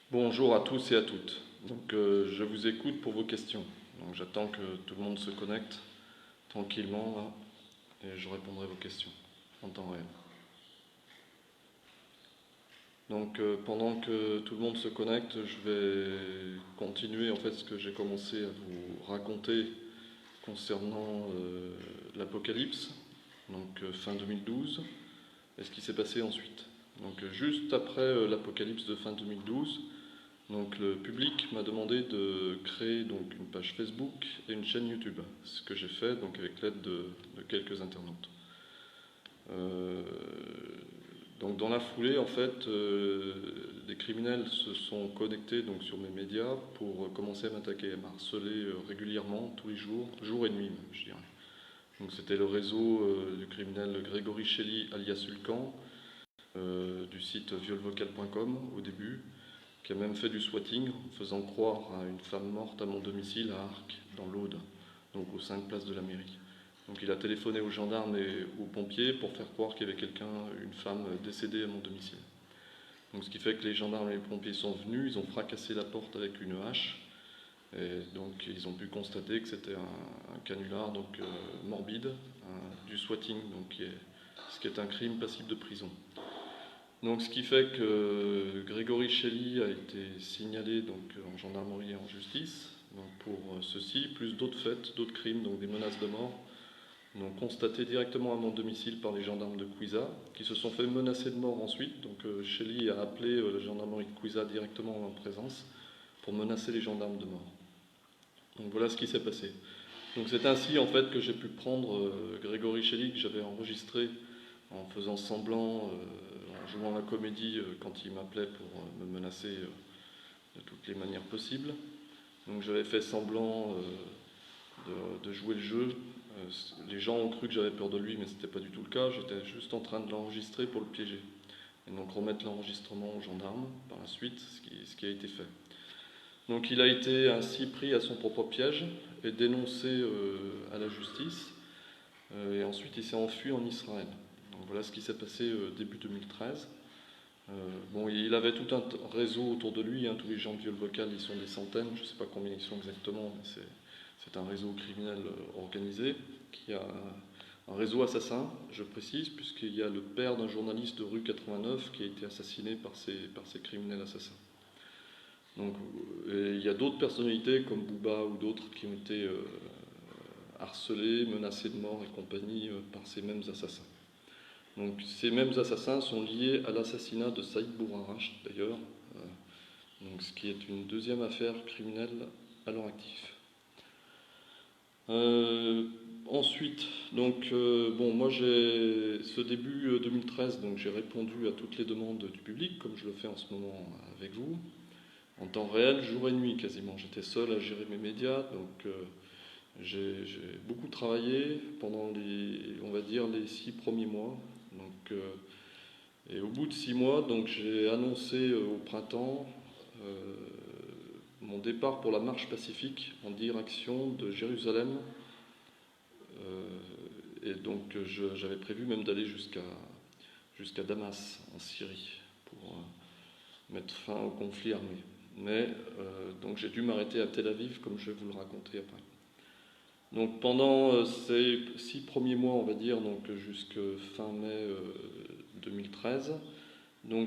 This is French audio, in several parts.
Bonjour à tous et à toutes. Je vous écoute pour vos questions. Donc, j'attends que tout le monde se connecte tranquillement là, et je répondrai à vos questions en temps réel. Pendant que tout le monde se connecte, je vais continuer en fait ce que j'ai commencé à vous raconter concernant l'Apocalypse, fin 2012, et ce qui s'est passé ensuite. Juste après l'Apocalypse de fin 2012, le public m'a demandé de créer une page Facebook et une chaîne YouTube, ce que j'ai fait avec l'aide de quelques internautes. Euh, dans la foulée, en fait, des criminels se sont connectés sur mes médias pour commencer à m'attaquer, à m'harceler régulièrement, tous les jours, jour et nuit même, je dirais. C'était le réseau du criminel Grégory Shelley alias Sulcan, du site violvocal.com au début, qui a même fait du swatting en faisant croire à une femme morte à mon domicile à Arques, dans l'Aude, donc aux 5 places de la mairie. Donc il a téléphoné aux gendarmes et aux pompiers pour faire croire qu'il y avait quelqu'un, une femme décédée à mon domicile. Donc ce qui fait que les gendarmes et les pompiers sont venus, ils ont fracassé la porte avec une hache, et donc ils ont pu constater que c'était un canular morbide, du swatting, ce qui est un crime passible de prison. Donc, ce qui fait que Grégory Shelley a été signalé en gendarmerie et en justice pour ceci, plus d'autres faits, d'autres crimes, donc des menaces de mort, constatés directement à mon domicile par les gendarmes de Cuisa, qui se sont fait menacer de mort ensuite. Shelley a appelé la gendarmerie de Cuisa directement en présence pour menacer les gendarmes de mort. Donc voilà ce qui s'est passé. Donc c'est ainsi en fait que j'ai pu prendre Grégory Shelley, que j'avais enregistré en faisant semblant, en jouant la comédie quand il m'appelait pour me menacer de toutes les manières possibles. Donc j'avais fait semblant de jouer le jeu. Les gens ont cru que j'avais peur de lui, mais ce n'était pas du tout le cas. J'étais juste en train de l'enregistrer pour le piéger. Et donc remettre l'enregistrement aux gendarmes par la suite, ce qui a été fait. Donc il a été ainsi pris à son propre piège et dénoncé à la justice. Et ensuite il s'est enfui en Israël. Donc voilà ce qui s'est passé début 2013. Il avait tout un réseau autour de lui, tous les gens de viol vocal, ils sont des centaines, je ne sais pas combien ils sont exactement, mais c'est un réseau criminel organisé, qui a un réseau assassin, je précise, puisqu'il y a le père d'un journaliste de rue 89 qui a été assassiné par ces criminels assassins. Il y a d'autres personnalités comme Booba ou d'autres qui ont été harcelés, menacés de mort et compagnie par ces mêmes assassins. Donc ces mêmes assassins sont liés à l'assassinat de Saïd Bourarache d'ailleurs, ce qui est une deuxième affaire criminelle à leur actif. Ensuite, moi j'ai ce début 2013, j'ai répondu à toutes les demandes du public, comme je le fais en ce moment avec vous, en temps réel, jour et nuit quasiment. J'étais seul à gérer mes médias, j'ai beaucoup travaillé pendant les 6 premiers mois. Et au bout de 6 mois, j'ai annoncé au printemps mon départ pour la marche pacifique en direction de Jérusalem. J'avais prévu même d'aller jusqu'à Damas, en Syrie, pour mettre fin au conflit armé. Mais j'ai dû m'arrêter à Tel Aviv, comme je vais vous le raconter après. Donc pendant ces 6 premiers mois, on va dire, jusqu'à fin mai 2013,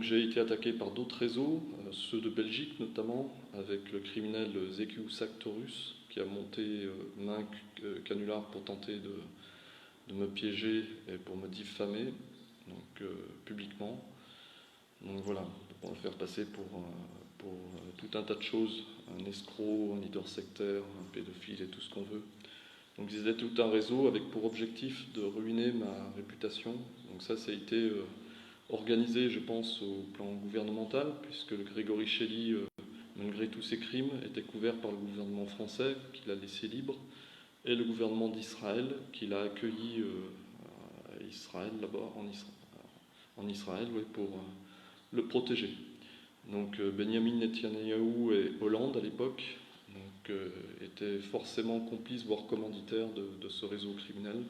j'ai été attaqué par d'autres réseaux, ceux de Belgique notamment, avec le criminel Zekiou Saktorus, qui a monté main canular pour tenter de me piéger et pour me diffamer publiquement. Donc voilà, pour le faire passer pour tout un tas de choses, un escroc, un leader sectaire, un pédophile et tout ce qu'on veut. Donc ils étaient tout un réseau avec pour objectif de ruiner ma réputation. Donc ça a été organisé, je pense, au plan gouvernemental, puisque le Grégory Shelley, malgré tous ses crimes, était couvert par le gouvernement français, qui l'a laissé libre, et le gouvernement d'Israël, qui l'a accueilli à Israël, là-bas, en Israël, pour le protéger. Benjamin Netanyahou et Hollande, à l'époque, étaient forcément complices, voire commanditaires de ce réseau criminel.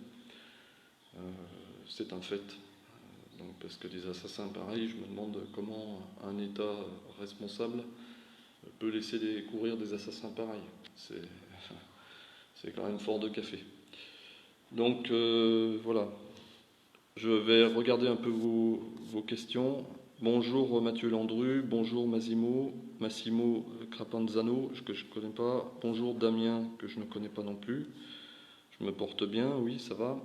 C'est un fait. Parce que des assassins pareils, je me demande comment un État responsable peut laisser courir des assassins pareils. C'est quand même fort de café. Donc voilà, je vais regarder un peu vos questions. Bonjour Mathieu Landru, bonjour Massimo Crapanzano, que je ne connais pas. Bonjour Damien, que je ne connais pas non plus. Je me porte bien, oui, ça va.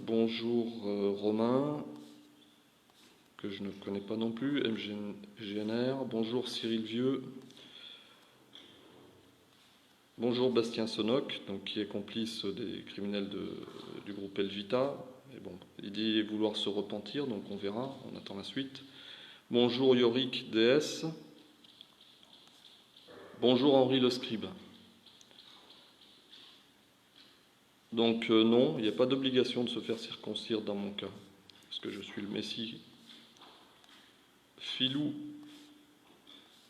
Bonjour Romain, que je ne connais pas non plus. MGNR, bonjour Cyril Vieux. Bonjour Bastien Sonoc, donc, qui est complice des criminels du groupe Elvita. Et bon, il dit vouloir se repentir, donc on verra, on attend la suite. Bonjour Yorick DS. Bonjour Henri Le Scribe. Donc non, il n'y a pas d'obligation de se faire circoncire dans mon cas, parce que je suis le Messie. Filou,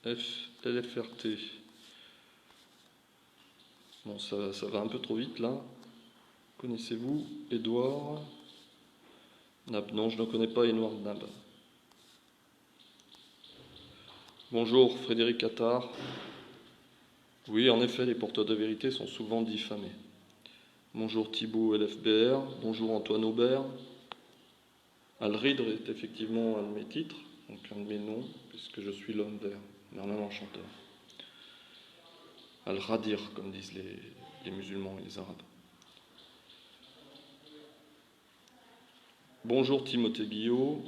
LFRT. Bon, ça va un peu trop vite là. Connaissez-vous Édouard Nab? Non, je ne connais pas Édouard Nab. Bonjour Frédéric Attard. Oui, en effet, les porteurs de vérité sont souvent diffamés. Bonjour Thibault LFBR. Bonjour Antoine Aubert. Al-Ridre est effectivement un de mes titres, donc un de mes noms, puisque je suis l'homme vert, Merlin l'Enchanteur. Al-Radir, comme disent les musulmans et les arabes. Bonjour Timothée Guillot.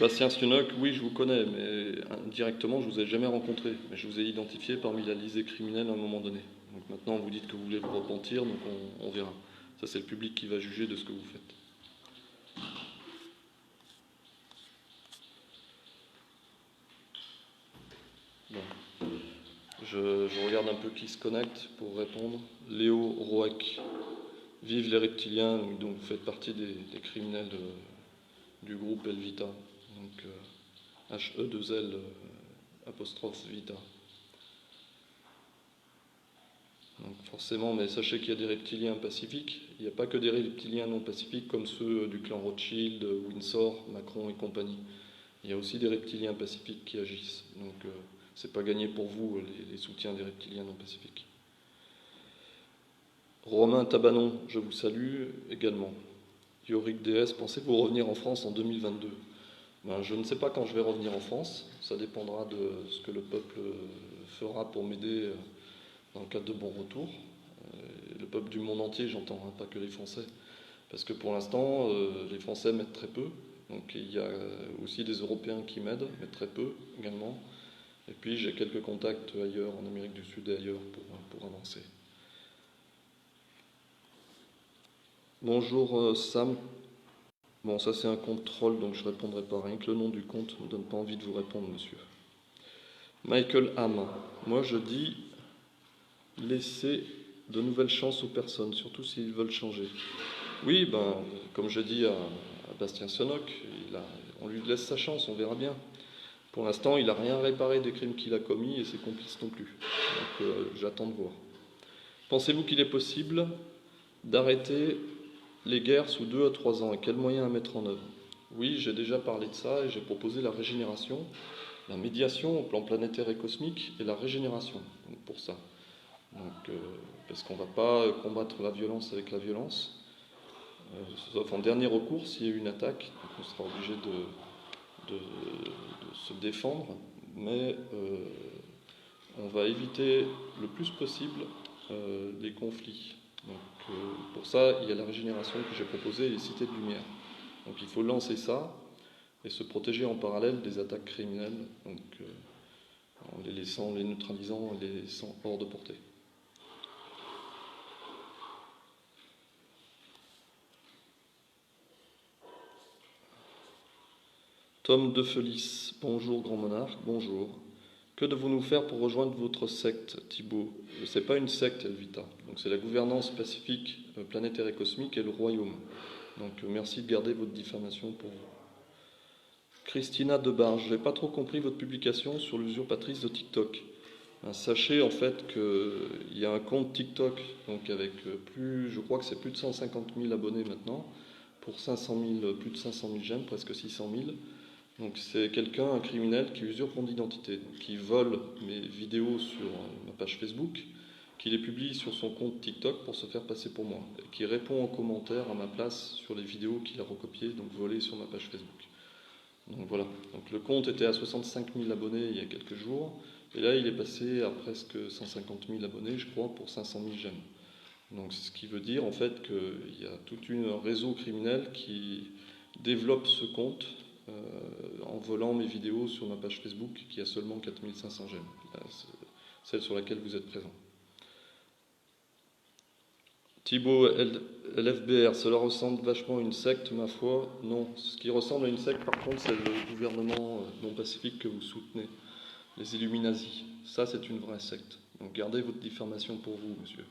Bastien Sionoc, oui, je vous connais, mais indirectement, je ne vous ai jamais rencontré. Mais je vous ai identifié parmi la liste des criminels à un moment donné. Donc maintenant, vous dites que vous voulez vous repentir, donc on verra. Ça, c'est le public qui va juger de ce que vous faites. Bon. Je regarde un peu qui se connecte pour répondre. Léo Roac. Vive les reptiliens, donc vous faites partie des criminels du groupe Elvita. Donc HE2L apostrophe Vita. Donc forcément, mais sachez qu'il y a des reptiliens pacifiques. Il n'y a pas que des reptiliens non pacifiques comme ceux du clan Rothschild, Windsor, Macron et compagnie. Il y a aussi des reptiliens pacifiques qui agissent. Donc c'est pas gagné pour vous les soutiens des reptiliens non pacifiques. Romain Tabanon, je vous salue également. Yorick DS, pensez-vous revenir en France en 2022 ? Ben, je ne sais pas quand je vais revenir en France. Ça dépendra de ce que le peuple fera pour m'aider dans le cadre de bons retours. Le peuple du monde entier, j'entends, hein, pas que les Français. Parce que pour l'instant, les Français m'aident très peu. Donc il y a aussi des Européens qui m'aident, mais très peu également. Et puis j'ai quelques contacts ailleurs, en Amérique du Sud et ailleurs, pour avancer. Bonjour Sam. Bon, ça c'est un compte troll, donc je ne répondrai pas. Rien que le nom du compte ne me donne pas envie de vous répondre, monsieur. Michael Ham. Moi je dis, laissez de nouvelles chances aux personnes, surtout s'ils veulent changer. Oui, ben, comme je dis à Bastien Sionoc, on lui laisse sa chance, on verra bien. Pour l'instant, il n'a rien réparé des crimes qu'il a commis et ses complices non plus. Donc j'attends de voir. Pensez-vous qu'il est possible d'arrêter les guerres sous 2 à 3 ans et quels moyens à mettre en œuvre? Oui, j'ai déjà parlé de ça et j'ai proposé la régénération, la médiation au plan planétaire et cosmique et la régénération pour ça. Donc, parce qu'on ne va pas combattre la violence avec la violence, sauf en dernier recours s'il y a une attaque, donc on sera obligé de se défendre, mais on va éviter le plus possible les conflits. Donc, pour ça, il y a la régénération que j'ai proposée et les cités de lumière. Donc il faut lancer ça et se protéger en parallèle des attaques criminelles, donc, en les neutralisant et les laissant hors de portée. Tom de Felice, bonjour grand monarque, bonjour. Que devons-nous faire pour rejoindre votre secte, Thibault? Ce n'est pas une secte, Elvita. Donc c'est la gouvernance pacifique, planétaire et cosmique et le royaume. Donc merci de garder votre diffamation pour vous. Christina Debarge, je n'ai pas trop compris votre publication sur l'usurpatrice de TikTok. Sachez en fait qu'il y a un compte TikTok, donc avec je crois que c'est plus de 150 000 abonnés maintenant, pour 500 000, plus de 500 000 j'aime, presque 600 000. Donc c'est quelqu'un, un criminel qui usurpe mon identité, donc qui vole mes vidéos sur ma page Facebook, qui les publie sur son compte TikTok pour se faire passer pour moi, et qui répond en commentaire à ma place sur les vidéos qu'il a recopiées, donc volées sur ma page Facebook. Donc voilà, donc le compte était à 65 000 abonnés il y a quelques jours, et là il est passé à presque 150 000 abonnés, je crois, pour 500 000 j'aime. Donc c'est ce qui veut dire en fait qu'il y a tout un réseau criminel qui développe ce compte en volant mes vidéos sur ma page Facebook qui a seulement 4500 j'aime, celle sur laquelle vous êtes présent. Thibaut LFBR, cela ressemble vachement à une secte, ma foi. Non, ce qui ressemble à une secte, par contre, c'est le gouvernement non pacifique que vous soutenez, les Illuminati. Ça, c'est une vraie secte. Donc gardez votre diffamation pour vous, monsieur.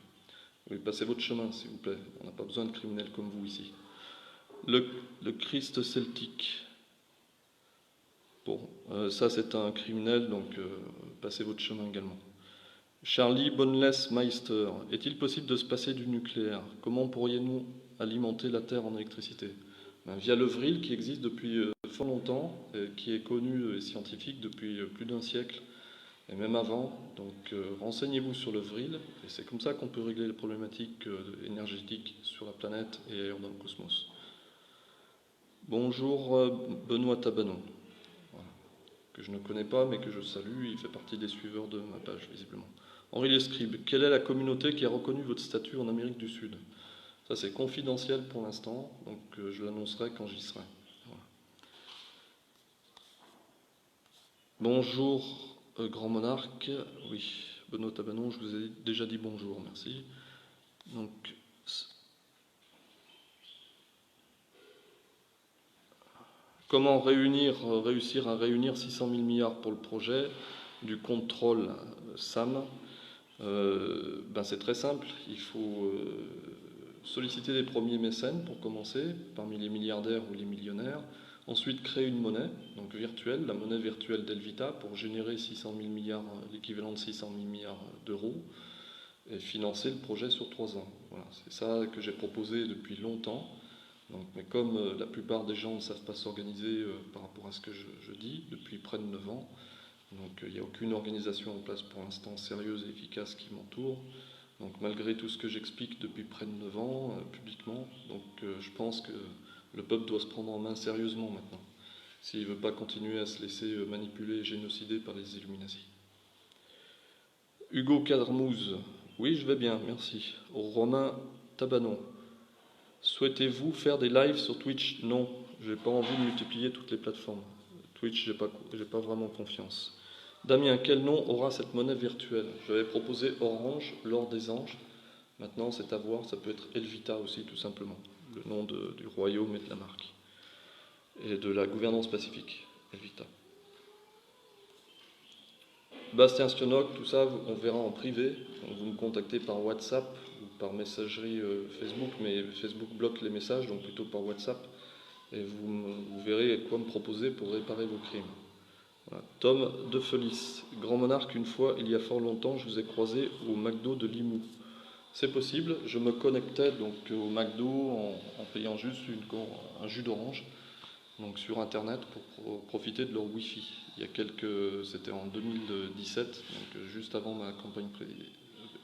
Oui, passez votre chemin, s'il vous plaît. On n'a pas besoin de criminels comme vous ici. Le Christ celtique. Bon, ça c'est un criminel, donc passez votre chemin également. Charlie Boneless Meister, est-il possible de se passer du nucléaire? Comment pourrions-nous alimenter la Terre en électricité? Via le vril qui existe depuis fort longtemps, et qui est connu et scientifique depuis plus d'un siècle, et même avant. Donc renseignez-vous sur le vril, et c'est comme ça qu'on peut régler les problématiques énergétiques sur la planète et ailleurs dans le cosmos. Bonjour Benoît Tabanon, voilà, que je ne connais pas mais que je salue, il fait partie des suiveurs de ma page visiblement. Henri Lescribe, quelle est la communauté qui a reconnu votre statut en Amérique du Sud? Ça c'est confidentiel pour l'instant, donc je l'annoncerai quand j'y serai. Voilà. Bonjour Grand Monarque, oui, Benoît Tabanon, je vous ai déjà dit bonjour, merci. Donc, comment réussir à réunir 600 000 milliards pour le projet du contrôle SAM? C'est très simple, il faut solliciter des premiers mécènes pour commencer, parmi les milliardaires ou les millionnaires, ensuite créer une monnaie, donc virtuelle, la monnaie virtuelle d'Elvita, pour générer 600 000 milliards, l'équivalent de 600 000 milliards d'euros, et financer le projet sur 3 ans. Voilà, c'est ça que j'ai proposé depuis longtemps. Donc, mais comme la plupart des gens ne savent pas s'organiser par rapport à ce que je dis depuis près de 9 ans, donc il n'y a aucune organisation en place pour l'instant sérieuse et efficace qui m'entoure. Donc malgré tout ce que j'explique depuis près de 9 ans publiquement, donc je pense que le peuple doit se prendre en main sérieusement maintenant, s'il ne veut pas continuer à se laisser manipuler et génocider par les Illuminati. Hugo Cadremouze, oui je vais bien, merci. Romain Tabanon, souhaitez-vous faire des lives sur Twitch? Non, je n'ai pas envie de multiplier toutes les plateformes. Twitch, j'ai pas vraiment confiance. Damien, quel nom aura cette monnaie virtuelle? J'avais proposé Orange, l'or des anges. Maintenant, c'est à voir, ça peut être Elvita aussi, tout simplement. Le nom du royaume et de la marque. Et de la gouvernance pacifique, Elvita. Bastien Stionoc, tout ça, on verra en privé. Vous me contactez par WhatsApp ou par messagerie Facebook, mais Facebook bloque les messages, donc plutôt par WhatsApp. Et vous verrez quoi me proposer pour réparer vos crimes. Voilà. Tom de Felice, Grand Monarque, une fois, il y a fort longtemps, je vous ai croisé au McDo de Limoux. C'est possible, je me connectais donc au McDo en payant juste un jus d'orange, donc sur internet pour profiter de leur Wi-Fi. C'était en 2017, donc juste avant ma campagne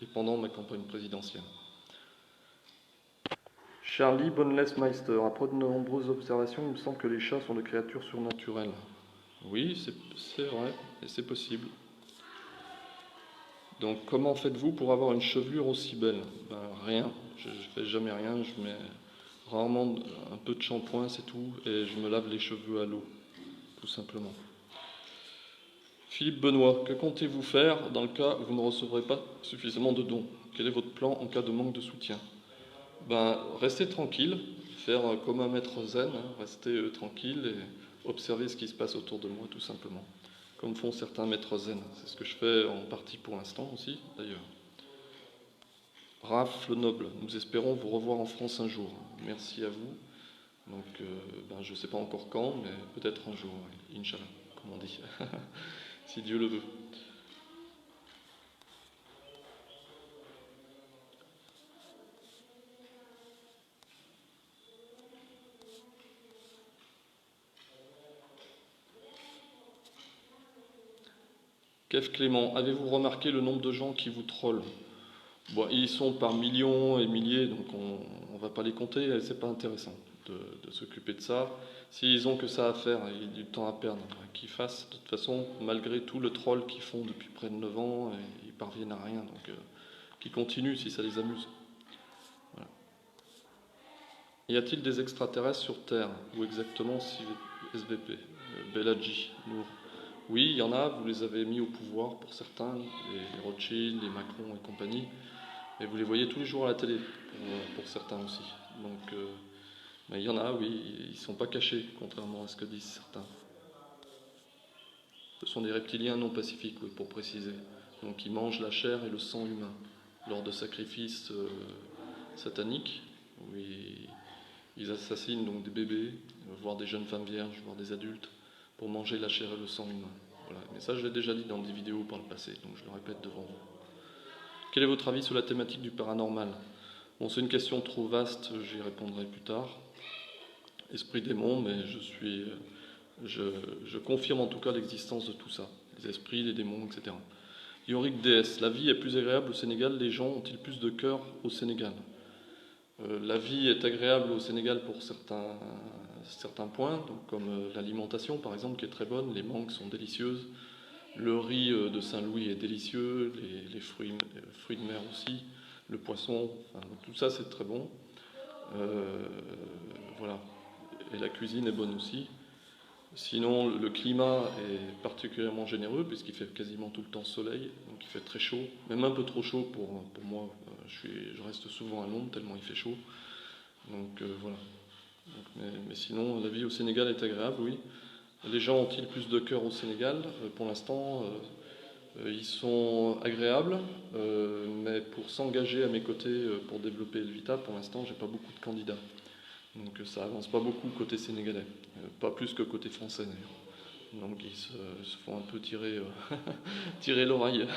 et pendant ma campagne présidentielle. Charlie Boneless Meister, après de nombreuses observations, il me semble que les chats sont des créatures surnaturelles. Oui, c'est vrai, et c'est possible. Donc comment faites-vous pour avoir une chevelure aussi belle? Rien, je ne fais jamais rien, je mets rarement un peu de shampoing, c'est tout, et je me lave les cheveux à l'eau, tout simplement. Philippe Benoît, que comptez-vous faire dans le cas où vous ne recevrez pas suffisamment de dons? Quel est votre plan en cas de manque de soutien? Restez tranquille, faire comme un maître zen, rester tranquille et observer ce qui se passe autour de moi, tout simplement. Comme font certains maîtres zen. C'est ce que je fais en partie pour l'instant aussi, d'ailleurs. Raph le Noble, nous espérons vous revoir en France un jour. Merci à vous. Donc, je ne sais pas encore quand, mais peut-être un jour, Inch'Allah, comme on dit, si Dieu le veut. Kev Clément, avez-vous remarqué le nombre de gens qui vous trollent? Bon, ils sont par millions et milliers, donc on va pas les compter, et c'est pas intéressant de s'occuper de ça. S'ils ont que ça à faire et du temps à perdre, qu'ils fassent. De toute façon, malgré tout le troll qu'ils font depuis près de 9 ans, ils parviennent à rien, donc qu'ils continuent si ça les amuse. Voilà. Y a-t-il des extraterrestres sur Terre? Ou exactement si SVP? Bellagio, Nour. Oui, il y en a, vous les avez mis au pouvoir pour certains, les Rothschild, les Macron et compagnie. Et vous les voyez tous les jours à la télé, pour certains aussi. Donc, mais il y en a, oui, ils ne sont pas cachés, contrairement à ce que disent certains. Ce sont des reptiliens non pacifiques, oui, pour préciser. Donc ils mangent la chair et le sang humain lors de sacrifices sataniques, où ils assassinent donc des bébés, voire des jeunes femmes vierges, voire des adultes, pour manger la chair et le sang humain. Voilà. Mais ça, je l'ai déjà dit dans des vidéos par le passé, donc je le répète devant vous. Quel est votre avis sur la thématique du paranormal? Bon, c'est une question trop vaste, j'y répondrai plus tard. Esprit démon, mais je confirme en tout cas l'existence de tout ça. Les esprits, les démons, etc. Yorick DS, la vie est plus agréable au Sénégal, les gens ont-ils plus de cœur au Sénégal? La vie est agréable au Sénégal pour certains points, donc comme l'alimentation par exemple qui est très bonne, les mangues sont délicieuses, le riz de Saint-Louis est délicieux, les fruits de mer aussi, le poisson, enfin, tout ça c'est très bon. Voilà. Et la cuisine est bonne aussi. Sinon, le climat est particulièrement généreux puisqu'il fait quasiment tout le temps soleil, donc il fait très chaud, même un peu trop chaud pour moi. Je reste souvent à Londres tellement il fait chaud. Donc voilà. Donc, mais sinon, la vie au Sénégal est agréable, oui. Les gens ont-ils plus de cœur au Sénégal? Pour l'instant, ils sont agréables, mais pour s'engager à mes côtés pour développer Elvita, pour l'instant, j'ai pas beaucoup de candidats. Donc ça avance pas beaucoup côté sénégalais, pas plus que côté français d'ailleurs. Donc ils se font un peu tirer l'oreille.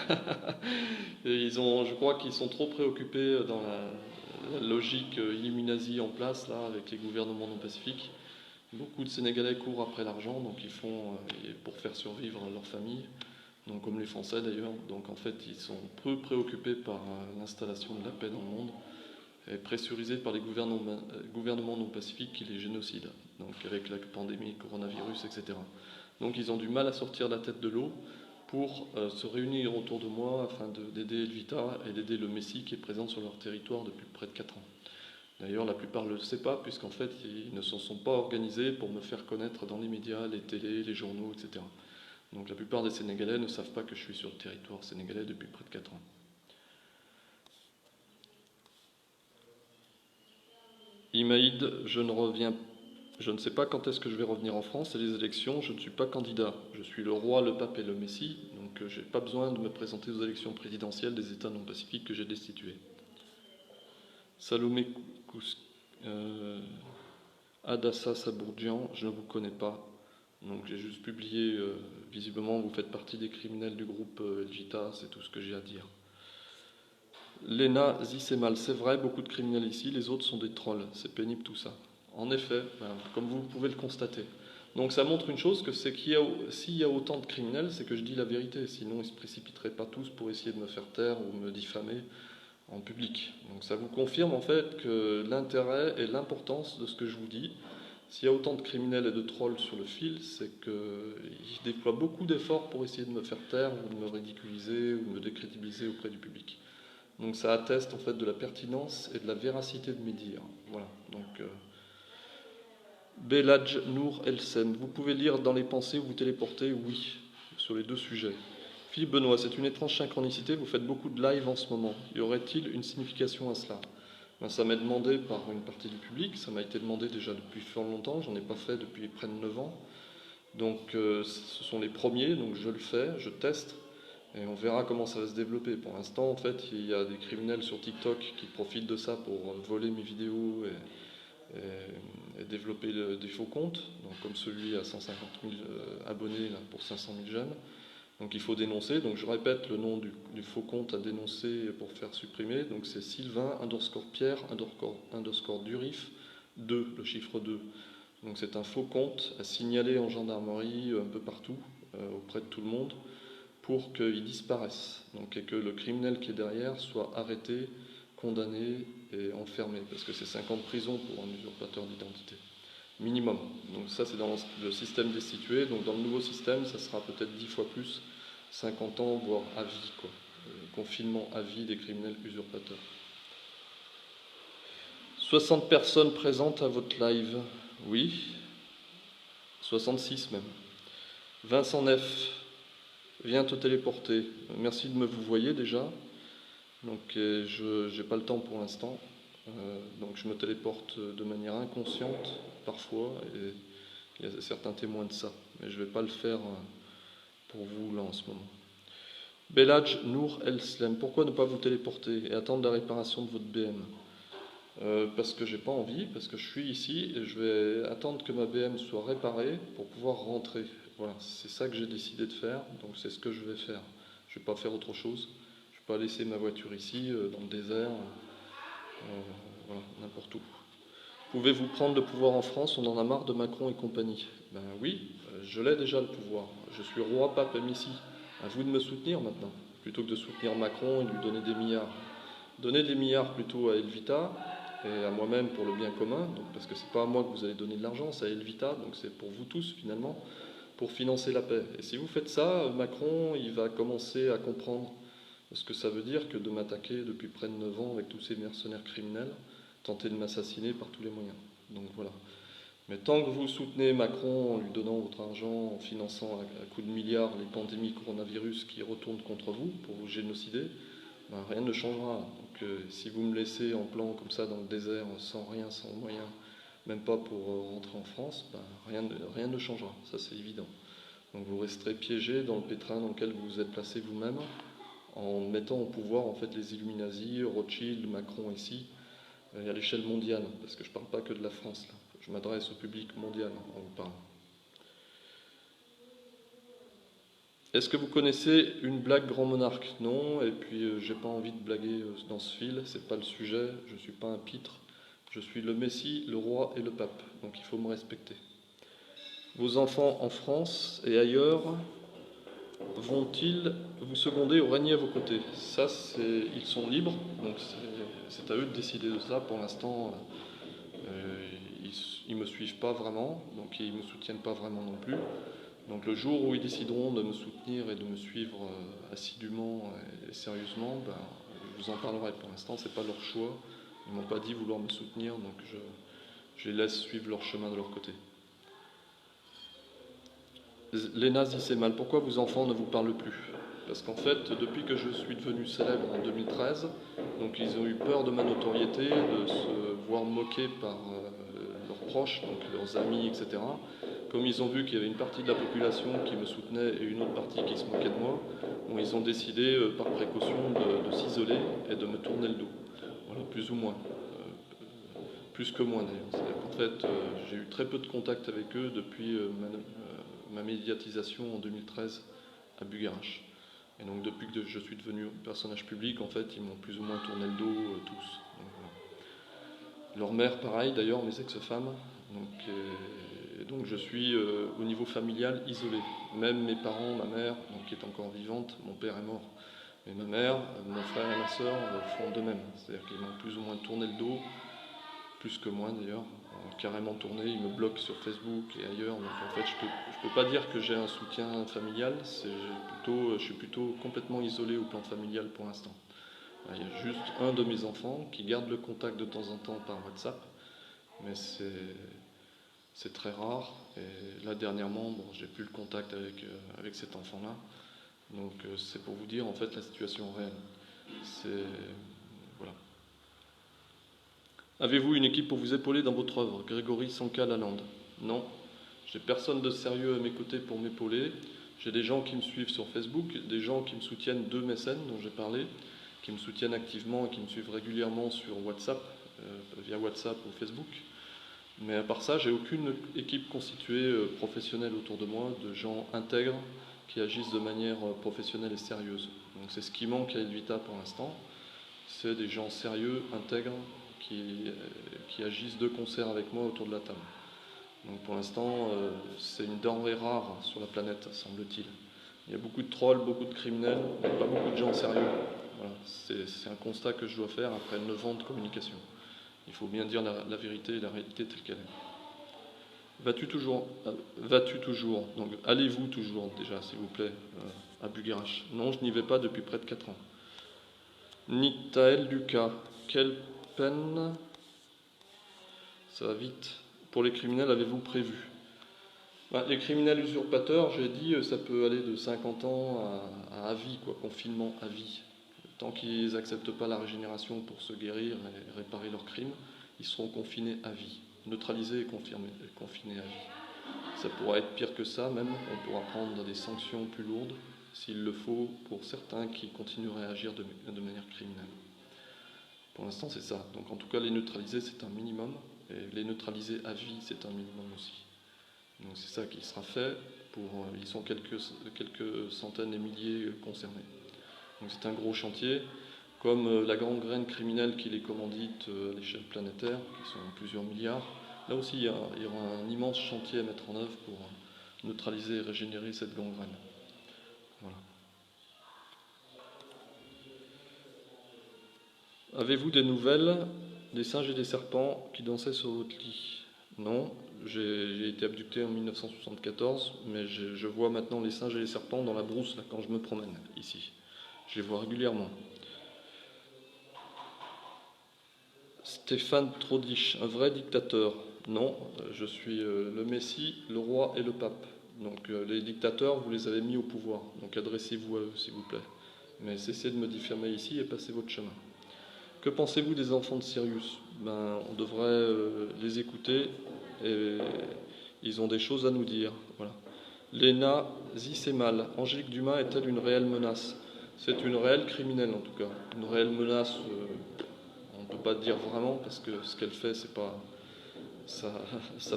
Et je crois qu'ils sont trop préoccupés dans la logique Illuminati en place là avec les gouvernements non pacifiques. Beaucoup de Sénégalais courent après l'argent, donc ils font pour faire survivre leur famille. Donc comme les Français d'ailleurs. Donc en fait ils sont peu préoccupés par l'installation de la paix dans le monde. Et pressurisés par les gouvernements non pacifiques qui les génocident, donc avec la pandémie, coronavirus, etc. Donc ils ont du mal à sortir la tête de l'eau pour se réunir autour de moi afin d'aider Elvita et d'aider le Messie qui est présent sur leur territoire depuis près de 4 ans. D'ailleurs, la plupart ne le savent pas, puisqu'en fait, ils ne se sont pas organisés pour me faire connaître dans les médias, les télés, les journaux, etc. Donc la plupart des Sénégalais ne savent pas que je suis sur le territoire sénégalais depuis près de 4 ans. Imaïd, je ne sais pas quand est-ce que je vais revenir en France, c'est les élections, je ne suis pas candidat. Je suis le roi, le pape et le messie, donc je n'ai pas besoin de me présenter aux élections présidentielles des États non pacifiques que j'ai destitués. Salomé Adassa Sabourdian, je ne vous connais pas, donc j'ai juste publié, visiblement vous faites partie des criminels du groupe Elgita, c'est tout ce que j'ai à dire. Léna Zissemal, c'est vrai, beaucoup de criminels ici, les autres sont des trolls, c'est pénible tout ça. En effet, comme vous pouvez le constater. Donc ça montre une chose, que c'est s'il y a autant de criminels, c'est que je dis la vérité, sinon ils ne se précipiteraient pas tous pour essayer de me faire taire ou me diffamer en public. Donc ça vous confirme en fait que l'intérêt et l'importance de ce que je vous dis. S'il y a autant de criminels et de trolls sur le fil, c'est qu'ils déploient beaucoup d'efforts pour essayer de me faire taire ou de me ridiculiser ou de me décrédibiliser auprès du public. Donc ça atteste en fait de la pertinence et de la véracité de mes dires. Voilà. Donc Beladj Nour Elsen, vous pouvez lire dans les pensées ou vous téléporter? Oui, sur les deux sujets. Philippe Benoît, c'est une étrange synchronicité, vous faites beaucoup de live en ce moment. Y aurait-il une signification à cela? Ça m'est demandé par une partie du public, ça m'a été demandé déjà depuis fort longtemps, j'en ai pas fait depuis près de 9 ans. Donc ce sont les premiers, donc je le fais, je teste. Et on verra comment ça va se développer. Pour l'instant, en fait, il y a des criminels sur TikTok qui profitent de ça pour voler mes vidéos et développer des faux comptes, donc comme celui à 150 000 abonnés là, pour 500 000 jeunes. Donc il faut dénoncer. Donc je répète le nom du faux compte à dénoncer pour faire supprimer. Donc c'est Sylvain Pierre Durif 2, le chiffre 2. Donc c'est un faux compte à signaler en gendarmerie un peu partout auprès de tout le monde. pour qu'ils disparaissent, donc, et que le criminel qui est derrière soit arrêté, condamné et enfermé, parce que c'est 5 ans de prison pour un usurpateur d'identité, minimum. Donc ça c'est dans le système destitué, donc dans le nouveau système ça sera peut-être 10 fois plus, 50 ans, voire à vie, quoi. Confinement à vie des criminels usurpateurs. 60 personnes présentes à votre live, oui, 66 même. Vincent Neff, viens te téléporter. Merci de me vous voyer déjà. Donc je n'ai pas le temps pour l'instant. Donc je me téléporte de manière inconsciente parfois. Et il y a certains témoins de ça. Mais je ne vais pas le faire pour vous là en ce moment. Belhadj Nour El Slem, pourquoi ne pas vous téléporter et attendre la réparation de votre BM? Parce que j'ai pas envie, parce que je suis ici et je vais attendre que ma BM soit réparée pour pouvoir rentrer. Voilà, c'est ça que j'ai décidé de faire, donc c'est ce que je vais faire. Je vais pas faire autre chose. Je vais pas laisser ma voiture ici, dans le désert, voilà, n'importe où. Pouvez-vous prendre le pouvoir en France? On en a marre de Macron et compagnie. Ben oui, je l'ai déjà le pouvoir. Je suis roi, pape et messie. À vous de me soutenir maintenant, plutôt que de soutenir Macron et de lui donner des milliards. Donnez des milliards plutôt à Elvita et à moi-même pour le bien commun, donc, parce que c'est pas à moi que vous allez donner de l'argent, c'est à Elvita, donc c'est pour vous tous finalement, pour financer la paix. Et si vous faites ça, Macron, il va commencer à comprendre ce que ça veut dire que de m'attaquer depuis près de 9 ans avec tous ces mercenaires criminels, tenter de m'assassiner par tous les moyens. Donc voilà. Mais tant que vous soutenez Macron en lui donnant votre argent, en finançant à coups de milliards les pandémies coronavirus qui retournent contre vous pour vous génocider, ben, rien ne changera. Donc si vous me laissez en plan comme ça dans le désert, sans rien, sans moyen, même pas pour rentrer en France, ben, rien ne changera, ça c'est évident. Donc vous resterez piégé dans le pétrin dans lequel vous vous êtes placé vous-même, en mettant au pouvoir en fait les Illuminati, Rothschild, Macron ici, et à l'échelle mondiale, parce que je ne parle pas que de la France là. Je m'adresse au public mondial en vous parlant. Est-ce que vous connaissez une blague grand monarque? Non, et puis j'ai pas envie de blaguer dans ce fil, c'est pas le sujet, je suis pas un pitre, je suis le Messie, le roi et le pape, donc il faut me respecter. Vos enfants en France et ailleurs vont-ils vous seconder ou régner à vos côtés? Ça, ils sont libres, donc c'est à eux de décider de ça. Pour l'instant, ils ne me suivent pas vraiment, donc ils ne me soutiennent pas vraiment non plus. Donc le jour où ils décideront de me soutenir et de me suivre assidûment et sérieusement, ben, je vous en parlerai. Pour l'instant, ce n'est pas leur choix. Ils ne m'ont pas dit vouloir me soutenir, donc je les laisse suivre leur chemin de leur côté. Léna dit c'est mal. Pourquoi vos enfants ne vous parlent plus? Parce qu'en fait, depuis que je suis devenu célèbre en 2013, donc ils ont eu peur de ma notoriété, de se voir moqués par leurs proches, donc leurs amis, etc. Comme ils ont vu qu'il y avait une partie de la population qui me soutenait et une autre partie qui se moquait de moi, bon, ils ont décidé par précaution de s'isoler et de me tourner le dos. Voilà, plus ou moins. Plus que moi d'ailleurs. En fait, j'ai eu très peu de contact avec eux depuis ma médiatisation en 2013 à Bugarach. Et donc depuis que je suis devenu personnage public, en fait, ils m'ont plus ou moins tourné le dos tous. Donc, voilà. Leur mère, pareil, d'ailleurs, mes ex-femmes. Donc je suis au niveau familial isolé. Même mes parents, ma mère, donc, qui est encore vivante, mon père est mort. Mais ma mère, mon frère et ma sœur font de même. C'est-à-dire qu'ils m'ont plus ou moins tourné le dos, plus que moi d'ailleurs, carrément tourné, ils me bloquent sur Facebook et ailleurs. Donc en fait, je peux pas dire que j'ai un soutien familial, je suis plutôt complètement isolé au plan familial pour l'instant. Il y a juste un de mes enfants qui garde le contact de temps en temps par WhatsApp, mais c'est très rare. Et là dernièrement, bon, j'ai plus le contact avec cet enfant-là. Donc c'est pour vous dire en fait la situation réelle. Voilà. Avez-vous une équipe pour vous épauler dans votre œuvre? Grégory Sanka-Lalande. Non. J'ai personne de sérieux à mes côtés pour m'épauler. J'ai des gens qui me suivent sur Facebook, des gens qui me soutiennent, 2 mécènes dont j'ai parlé, qui me soutiennent activement et qui me suivent régulièrement sur WhatsApp, via WhatsApp ou Facebook. Mais à part ça, j'ai aucune équipe constituée professionnelle autour de moi, de gens intègres qui agissent de manière professionnelle et sérieuse. Donc c'est ce qui manque à Elvita pour l'instant. C'est des gens sérieux, intègres, qui agissent de concert avec moi autour de la table. Donc pour l'instant, c'est une denrée rare sur la planète, semble-t-il. Il y a beaucoup de trolls, beaucoup de criminels, mais pas beaucoup de gens sérieux. Voilà, c'est un constat que je dois faire après 9 ans de communication. Il faut bien dire la vérité et la réalité telle qu'elle est. Vas-tu toujours Vas-tu toujours Donc allez-vous toujours déjà, s'il vous plaît, à Buguerache? Non, je n'y vais pas depuis près de 4 ans. Nitaël Lucas, quelle peine, ça va vite, pour les criminels avez-vous prévu? Les criminels usurpateurs, j'ai dit, ça peut aller de 50 ans à vie, quoi, confinement à vie. Tant qu'ils n'acceptent pas la régénération pour se guérir et réparer leurs crimes, ils seront confinés à vie, neutralisés et confinés à vie. Ça pourra être pire que ça, même, on pourra prendre des sanctions plus lourdes, s'il le faut, pour certains qui continueraient à agir de manière criminelle. Pour l'instant, c'est ça. Donc en tout cas, les neutraliser, c'est un minimum, et les neutraliser à vie, c'est un minimum aussi. Donc c'est ça qui sera fait. Ils sont quelques centaines et milliers concernés. Donc c'est un gros chantier, comme la gangrène criminelle qui les commandite à l'échelle planétaire, qui sont plusieurs milliards. Là aussi, il y aura un immense chantier à mettre en œuvre pour neutraliser et régénérer cette gangrène. Voilà. Avez-vous des nouvelles des singes et des serpents qui dansaient sur votre lit? Non, j'ai été abducté en 1974, mais je vois maintenant les singes et les serpents dans la brousse là, quand je me promène ici. Je les vois régulièrement. Stéphane Trodich, un vrai dictateur? Non, je suis le Messie, le roi et le pape. Donc les dictateurs, vous les avez mis au pouvoir. Donc adressez-vous à eux, s'il vous plaît. Mais cessez de me diffamer ici et passez votre chemin. Que pensez-vous des enfants de Sirius? On devrait les écouter et ils ont des choses à nous dire. Voilà. Léna Zissemal, Angélique Dumas est-elle une réelle menace? C'est une réelle criminelle en tout cas. Une réelle menace, on ne peut pas dire vraiment parce que ce qu'elle fait, c'est pas, ça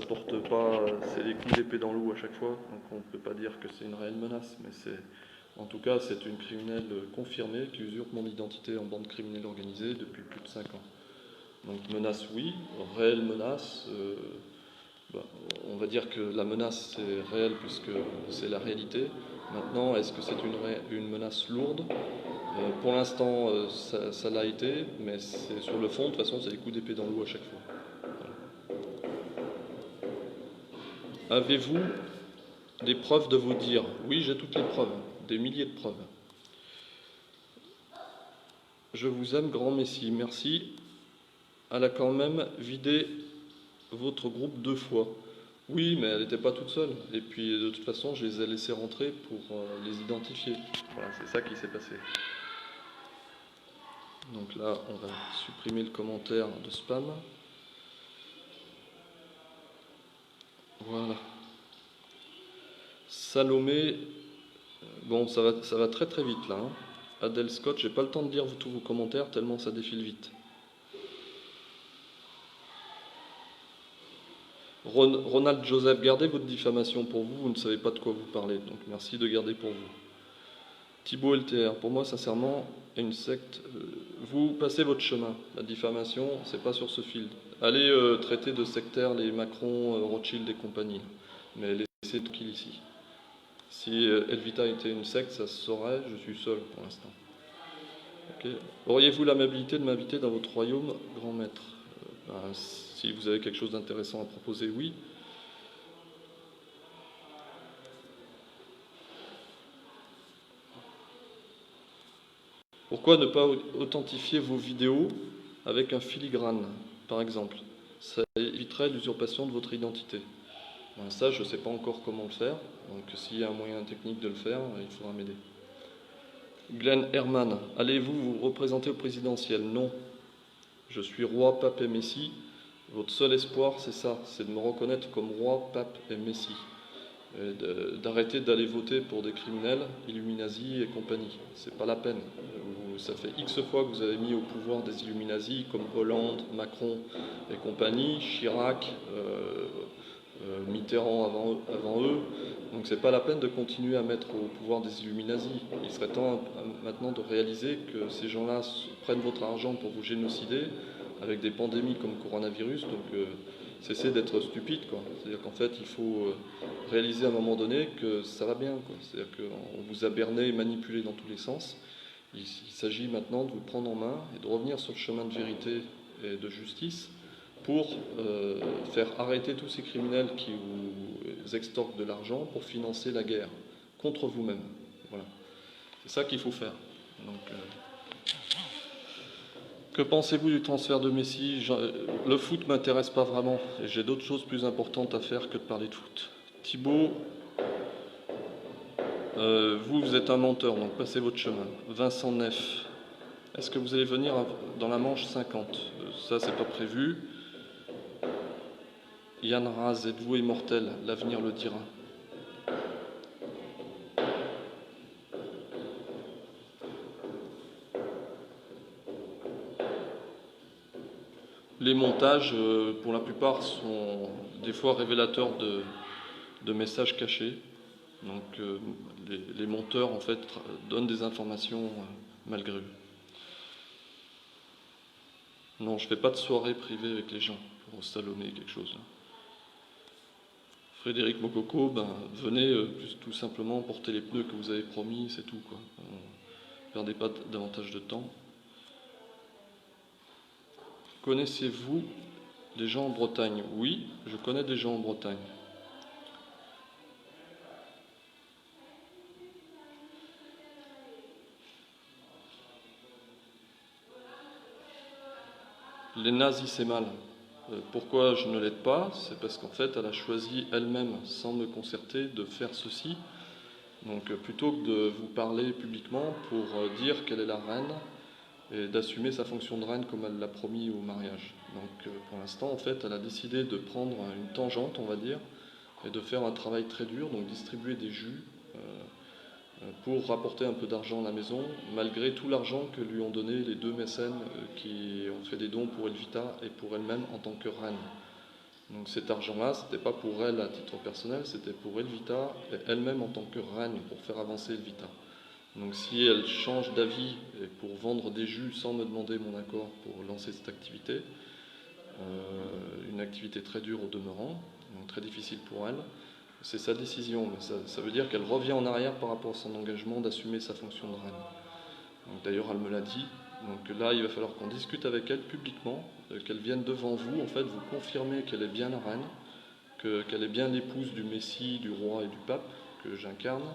porte pas, c'est des coups d'épée dans l'eau à chaque fois. Donc on ne peut pas dire que c'est une réelle menace, mais en tout cas, c'est une criminelle confirmée qui usurpe mon identité en bande criminelle organisée depuis plus de 5 ans. Donc menace, oui. Réelle menace, on va dire que la menace, c'est réel puisque c'est la réalité. Maintenant, est-ce que c'est une menace lourde? Pour l'instant, ça l'a été, mais c'est sur le fond, de toute façon, c'est des coups d'épée dans l'eau à chaque fois. Voilà. Avez-vous des preuves de vos dires? Oui, j'ai toutes les preuves, des milliers de preuves. Je vous aime, grand Messie, merci. Elle a quand même vidé votre groupe 2 fois. Oui, mais elle n'était pas toute seule. Et puis, de toute façon, je les ai laissés rentrer pour les identifier. Voilà, c'est ça qui s'est passé. Donc là, on va supprimer le commentaire de spam. Voilà. Salomé, bon, ça va très très vite là. Adèle Scott, j'ai pas le temps de lire tous vos commentaires tellement ça défile vite. Ronald Joseph, gardez votre diffamation pour vous, vous ne savez pas de quoi vous parlez, donc merci de garder pour vous. Thibaut LTR, pour moi, sincèrement, une secte. Vous passez votre chemin. La diffamation, c'est pas sur ce fil. Allez traiter de sectaires les Macron, Rothschild et compagnie, mais laissez tranquille ici. Si Elvita était une secte, ça se saurait, je suis seul pour l'instant. Okay. Auriez-vous l'amabilité de m'inviter dans votre royaume, grand maître? Si vous avez quelque chose d'intéressant à proposer, oui. Pourquoi ne pas authentifier vos vidéos avec un filigrane, par exemple? Ça éviterait l'usurpation de votre identité. Ça, je ne sais pas encore comment le faire, donc s'il y a un moyen technique de le faire, il faudra m'aider. Glenn Herman, allez-vous vous représenter au présidentiel? Non. Je suis roi, pape et messie. Votre seul espoir, c'est ça, c'est de me reconnaître comme roi, pape et messie. D'arrêter d'aller voter pour des criminels, Illuminati et compagnie. C'est pas la peine. Ça fait X fois que vous avez mis au pouvoir des Illuminati comme Hollande, Macron et compagnie, Chirac, Mitterrand avant eux. Donc c'est pas la peine de continuer à mettre au pouvoir des Illuminati. Il serait temps maintenant de réaliser que ces gens-là prennent votre argent pour vous génocider avec des pandémies comme le coronavirus. Donc cessez d'être stupide, quoi. C'est-à-dire qu'en fait, il faut réaliser à un moment donné que ça va bien, quoi. C'est-à-dire qu'on vous a berné et manipulé dans tous les sens. Il s'agit maintenant de vous prendre en main et de revenir sur le chemin de vérité et de justice pour faire arrêter tous ces criminels qui vous extorquent de l'argent pour financer la guerre contre vous-même. Voilà. C'est ça qu'il faut faire. Donc, que pensez-vous du transfert de Messi? Le foot ne m'intéresse pas vraiment et j'ai d'autres choses plus importantes à faire que de parler de foot. Thibaut, vous êtes un menteur, donc passez votre chemin. Vincent Neff, est-ce que vous allez venir dans la manche 50? Ça, c'est pas prévu. Yann Raz, êtes-vous immortel? L'avenir le dira. Les montages, pour la plupart, sont des fois révélateurs de messages cachés. Donc les monteurs, en fait, donnent des informations malgré eux. Non, je ne fais pas de soirée privée avec les gens pour Salomé, quelque chose. Là. Frédéric Mokoko, venez tout simplement porter les pneus que vous avez promis, c'est tout, quoi. Ne perdez pas davantage de temps. Connaissez-vous des gens en Bretagne? Oui, je connais des gens en Bretagne. Les nazis, c'est mal. Pourquoi je ne l'aide pas? C'est parce qu'en fait, elle a choisi elle-même, sans me concerter, de faire ceci. Donc plutôt que de vous parler publiquement pour dire qu'elle est la reine et d'assumer sa fonction de reine comme elle l'a promis au mariage. Donc pour l'instant, en fait, elle a décidé de prendre une tangente, on va dire, et de faire un travail très dur, donc distribuer des jus pour rapporter un peu d'argent à la maison, malgré tout l'argent que lui ont donné les deux mécènes qui ont fait des dons pour Elvita et pour elle-même en tant que reine. Donc cet argent-là, ce n'était pas pour elle à titre personnel, c'était pour Elvita et elle-même en tant que reine, pour faire avancer Elvita. Donc si elle change d'avis et pour vendre des jus sans me demander mon accord pour lancer cette activité, une activité très dure au demeurant, donc très difficile pour elle, c'est sa décision, mais ça veut dire qu'elle revient en arrière par rapport à son engagement d'assumer sa fonction de reine. D'ailleurs, elle me l'a dit. Donc là, il va falloir qu'on discute avec elle publiquement, qu'elle vienne devant vous, en fait, vous confirmer qu'elle est bien la reine, qu'elle est bien l'épouse du Messie, du roi et du pape que j'incarne,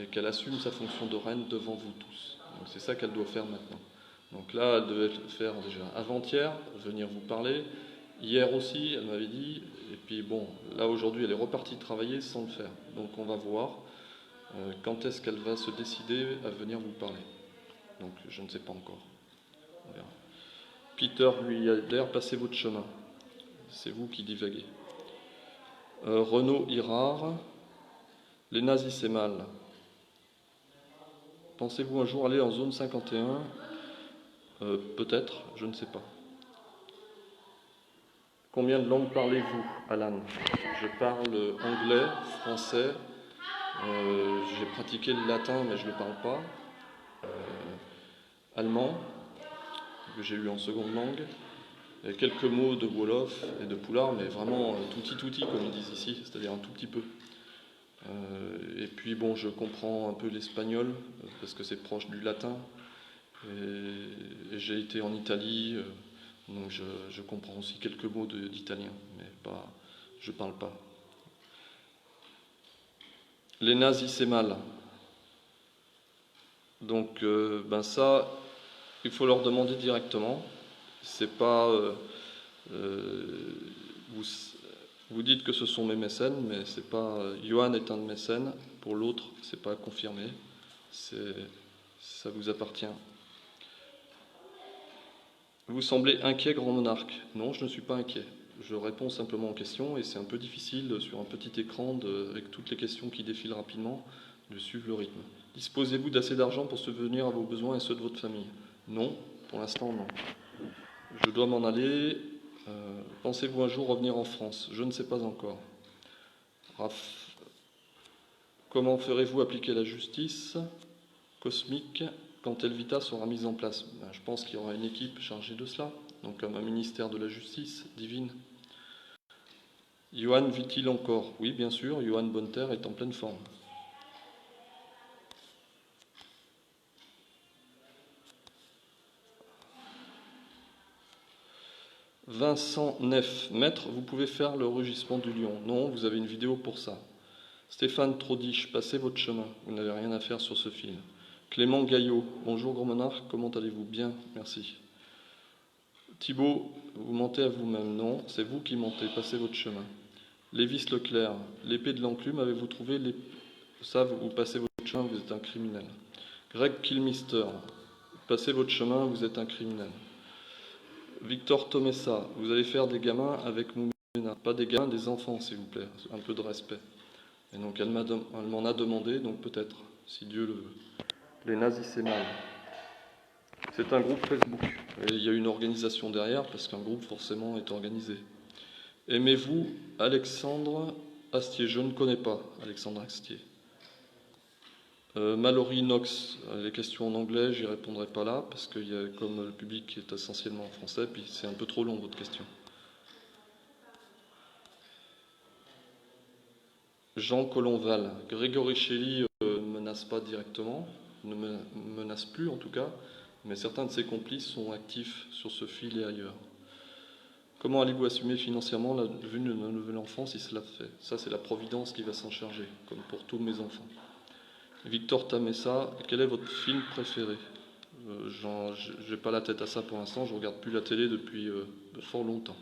et qu'elle assume sa fonction de reine devant vous tous. Donc c'est ça qu'elle doit faire maintenant. Donc là, elle devait le faire déjà avant-hier, venir vous parler. Hier aussi, elle m'avait dit, et puis bon, là aujourd'hui, elle est repartie travailler sans le faire. Donc on va voir quand est-ce qu'elle va se décider à venir vous parler. Donc je ne sais pas encore. On verra. Peter lui a l'air, passez votre chemin. C'est vous qui divaguez. Renaud Hirard, les nazis c'est mal. Pensez-vous un jour aller en zone 51? Peut-être, je ne sais pas. Combien de langues parlez-vous, Alan? Je parle anglais, français, j'ai pratiqué le latin mais je ne le parle pas, allemand, que j'ai eu en seconde langue, et quelques mots de Wolof et de Poulard, mais vraiment touti comme ils disent ici, c'est-à-dire un tout petit peu. Et puis bon, je comprends un peu l'espagnol, parce que c'est proche du latin, et j'ai été en Italie, donc je comprends aussi quelques mots d'italien, mais je parle pas. Les nazis, c'est mal. Donc, ça, il faut leur demander directement. C'est pas. Vous dites que ce sont mes mécènes, mais c'est pas. Johan est un de mécènes. Pour l'autre, c'est pas confirmé. Ça vous appartient. Vous semblez inquiet, grand monarque. Non, je ne suis pas inquiet. Je réponds simplement aux questions et c'est un peu difficile sur un petit écran avec toutes les questions qui défilent rapidement de suivre le rythme. Disposez-vous d'assez d'argent pour subvenir à vos besoins et ceux de votre famille? Non, pour l'instant non. Je dois m'en aller. Pensez-vous un jour revenir en France? Je ne sais pas encore. Raph, comment ferez-vous appliquer la justice cosmique quand Elvita sera mise en place? Je pense qu'il y aura une équipe chargée de cela, donc comme un ministère de la justice divine. Johan vit-il encore? Oui, bien sûr, Johan Bonneterre est en pleine forme. Vincent Neff, maître, vous pouvez faire le rugissement du lion. Non, vous avez une vidéo pour ça. Stéphane Trodiche, passez votre chemin. Vous n'avez rien à faire sur ce fil. Clément Gaillot, bonjour Gros Monarque, comment allez-vous? Bien, merci. Thibaut, vous mentez à vous-même. Non, c'est vous qui mentez, passez votre chemin. Lévis Leclerc, l'épée de l'enclume, avez-vous trouvé ça, vous passez votre chemin, vous êtes un criminel. Greg Kilmister, passez votre chemin, vous êtes un criminel. Victor Tomessa, vous allez faire des gamins avec Moumena. Pas des gamins, des enfants, s'il vous plaît. Un peu de respect. Et donc elle m'en a demandé, donc peut-être, si Dieu le... Les nazis, c'est mal. C'est un groupe Facebook. Et il y a une organisation derrière, parce qu'un groupe, forcément, est organisé. Aimez-vous Alexandre Astier? Je ne connais pas Alexandre Astier. Mallory Knox, les questions en anglais, j'y répondrai pas là, parce que comme le public est essentiellement en français, puis c'est un peu trop long votre question. Jean Colomval, Grégory Shelley ne menace pas directement, ne me menace plus en tout cas, mais certains de ses complices sont actifs sur ce fil et ailleurs. Comment allez-vous assumer financièrement la venue de notre nouvel enfant si cela fait? Ça, c'est la Providence qui va s'en charger, comme pour tous mes enfants. Victor Tamessa, quel est votre film préféré? J'ai pas la tête à ça pour l'instant, je regarde plus la télé depuis fort longtemps.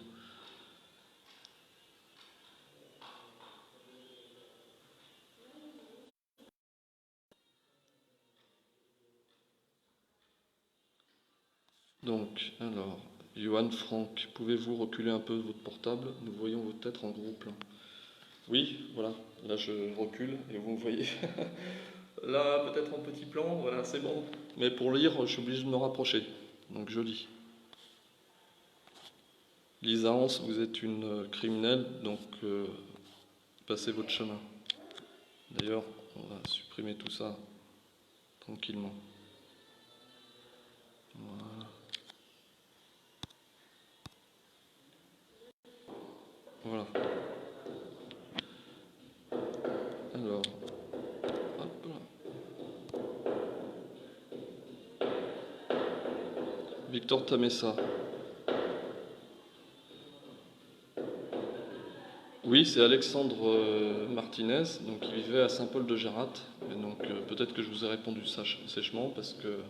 Donc, alors, Johan Franck, pouvez-vous reculer un peu votre portable? Nous voyons votre tête en gros plan. Oui, voilà, là je recule et vous me voyez. Là, peut-être en petit plan, voilà, c'est bon. Mais pour lire, je suis obligé de me rapprocher. Donc je lis. Lisa Hans, vous êtes une criminelle, donc passez votre chemin. D'ailleurs, on va supprimer tout ça tranquillement. Voilà. Voilà. Alors, hop là. Victor Tamessa. Oui, c'est Alexandre Martinez, donc il vivait à Saint-Paul-de-Gérat. Et donc peut-être que je vous ai répondu sèchement parce que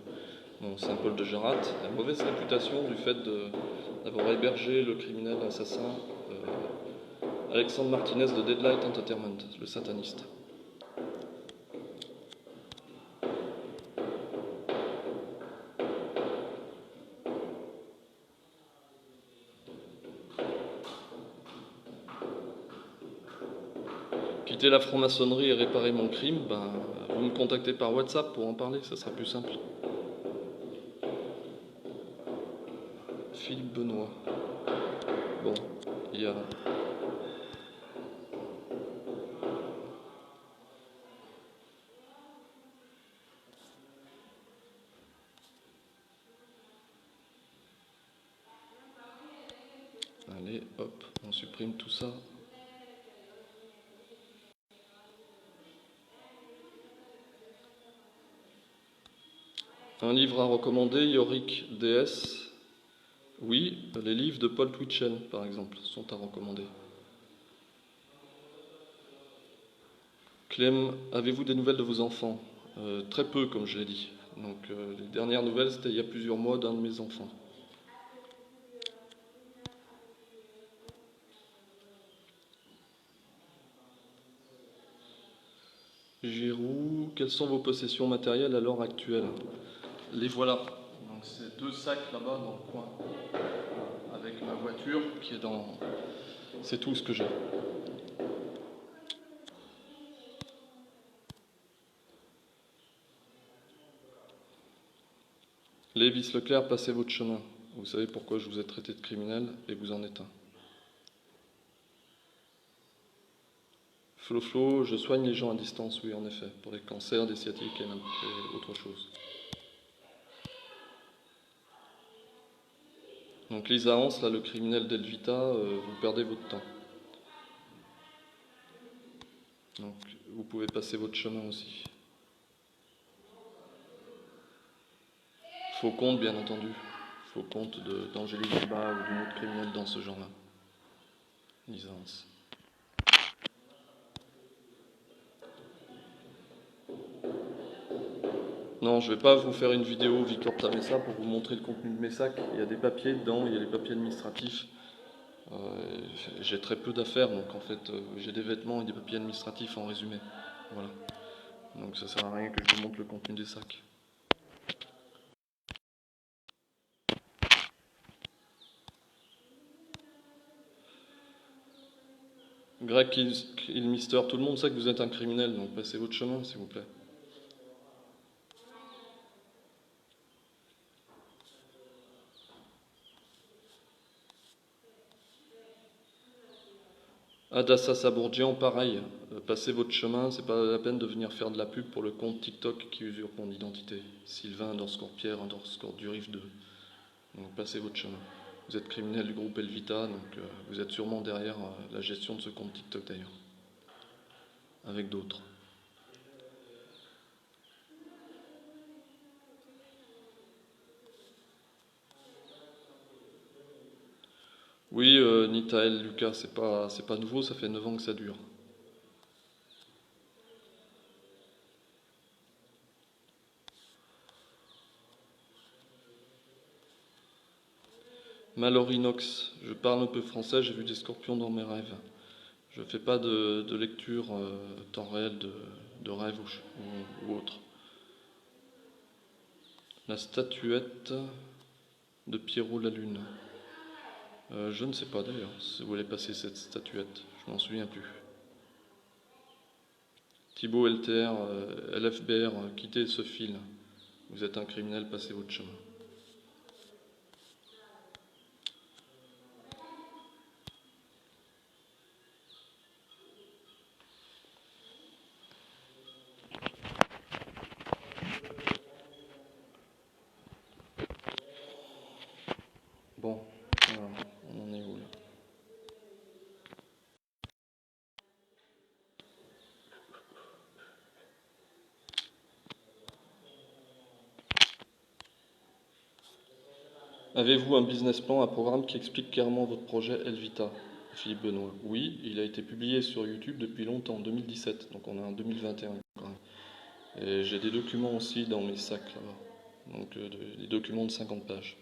bon, Saint-Paul-de-Gérat a une mauvaise réputation du fait d'avoir hébergé le criminel assassin Alexandre Martinez de Deadlight Entertainment, le sataniste. Quitter la franc-maçonnerie et réparer mon crime, ben, vous me contactez par WhatsApp pour en parler, ça sera plus simple. Philippe Benoît. Bon, il y a... Allez, hop, on supprime tout ça. Un livre à recommander, Yorick DS. Oui, les livres de Paul Twitchen, par exemple, sont à recommander. Clem, avez-vous des nouvelles de vos enfants? Très peu, comme je l'ai dit. Donc, les dernières nouvelles, c'était il y a plusieurs mois d'un de mes enfants. Giroud, quelles sont vos possessions matérielles à l'heure actuelle? Les voilà. Donc, c'est 2 sacs là-bas dans le coin. Avec ma voiture qui est dans... C'est tout ce que j'ai. Lévis Leclerc, passez votre chemin. Vous savez pourquoi je vous ai traité de criminel et vous en êtes un. Flo, je soigne les gens à distance, oui, en effet, pour les cancers, des sciatiques et autre chose. Donc Lisa Hans, là, le criminel d'Elvita, vous perdez votre temps. Donc vous pouvez passer votre chemin aussi. Faux compte, bien entendu. Faux compte d'Angélique Dubat ou d'une autre criminelle dans ce genre-là. Lisance. Non, je vais pas vous faire une vidéo Victor Tamessa pour vous montrer le contenu de mes sacs. Il y a des papiers dedans, il y a les papiers administratifs. J'ai très peu d'affaires, donc en fait, j'ai des vêtements et des papiers administratifs en résumé. Voilà. Donc ça sert à rien que je vous montre le contenu des sacs. Greg Mister, tout le monde sait que vous êtes un criminel, donc passez votre chemin, s'il vous plaît. Adassa Sabourdian, pareil. Passez votre chemin, c'est pas la peine de venir faire de la pub pour le compte TikTok qui usurpe mon identité. Sylvain Pierre Durif 2. Donc passez votre chemin. Vous êtes criminel du groupe Elvita, donc vous êtes sûrement derrière la gestion de ce compte TikTok d'ailleurs. Avec d'autres. Oui, Nitael, Lucas, c'est pas nouveau, ça fait 9 ans que ça dure. Malorinox, je parle un peu français, j'ai vu des scorpions dans mes rêves. Je fais pas de lecture temps réel de rêve ou autre. La statuette de Pierrot la Lune. Je ne sais pas d'ailleurs où elle est passée cette statuette, je m'en souviens plus. Thibaut LTR, LFBR, quittez ce fil. Vous êtes un criminel, passez votre chemin. Bon, alors, on en est où là? Avez-vous un business plan, un programme qui explique clairement votre projet Elvita? Philippe Benoît. Oui, il a été publié sur YouTube depuis longtemps, en 2017, donc on est en 2021 quand même. Et j'ai des documents aussi dans mes sacs là-bas, donc des documents de 50 pages.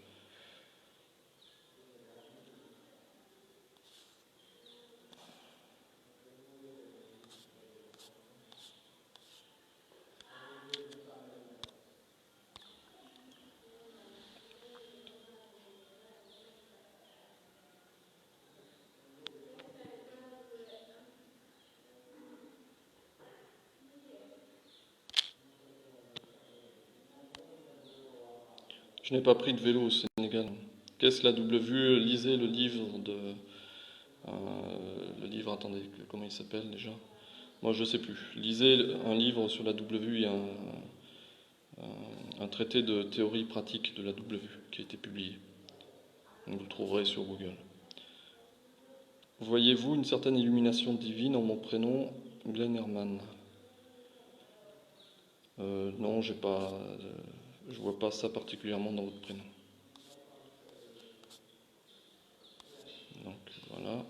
Je n'ai pas pris de vélo au Sénégal. Qu'est-ce que la double vue? Lisez le livre le livre, attendez, comment il s'appelle déjà? Moi je sais plus. Lisez un livre sur la double vue, il y a un traité de théorie pratique de la double vue qui a été publié. Vous le trouverez sur Google. Voyez-vous une certaine illumination divine en mon prénom, Glenn Herman? Non, je vois pas ça particulièrement dans votre prénom. Donc voilà.